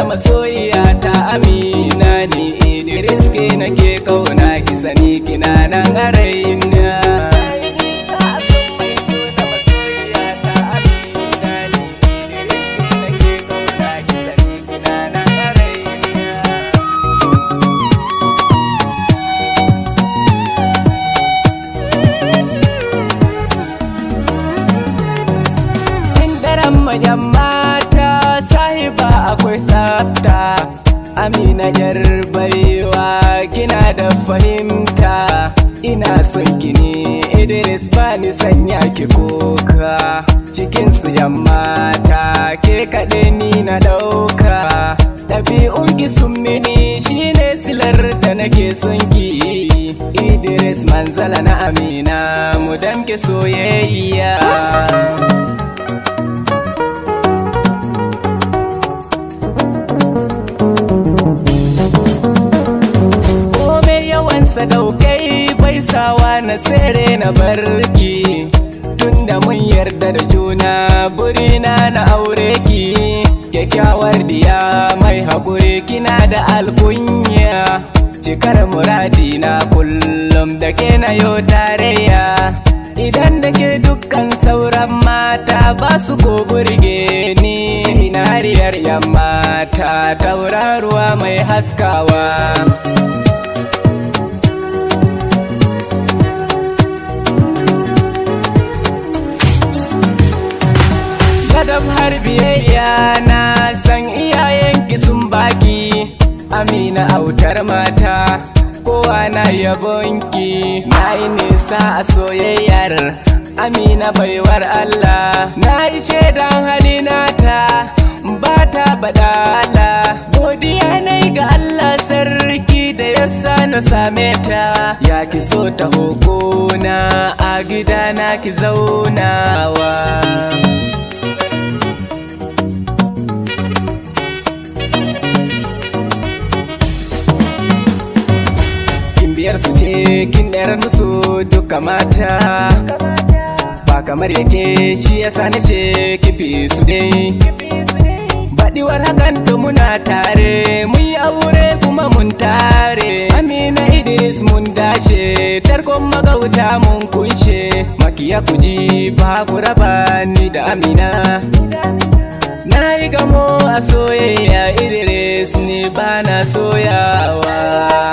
Masoyiya ta Amina ne Idris ke nake kauna ki sani kina nan a raina. Mata sahiba akwai tsafta, Amina yar baiwa kina da fahimta. Ina son gini Idris bani sanya ki kuka, cikin su mata ke kaɗai ni na ɗauka. Ɗabi'un ki sun mini shine silar da nake son ki. Idris manzala na Amina mu damke soyayya. Sadaukai bai sawa na sere na barki, tunda mun yarda da juna burina na aure ki. Kyakkyawar diya mai haƙuri kina da alkunya, cikar muradi na kullum da ke na yo tarayya. Idan da ke dukkan sauran mata ba su ko burge ni, sinariyar yammata tauraruwa mai haskawa. Adab har biyayya na san iyayenki sun baki, Amina autar mata kowa na yabonki. Na yi nisa a soyayyar Amina baiwar Allah, na yi shaidan halinata ba ta badala. Godiya na yi ga Allah sarki da yasa na same ta. Ya ki so ta hukuna a gidana ki zaunawa. Su ce kin ɗayar musu duka mata, ba kamar yake shi yasa na ce kifi su dai. Baɗiwar hakan to muna tare, mun yi aure kuma mun tare. Amina Idris mun dashe, tarkon magauta mun kunshe. Makiya kuji ba ku raba ni da Amina. Na yi gamo a soyayya Idris ni ba na soyawa.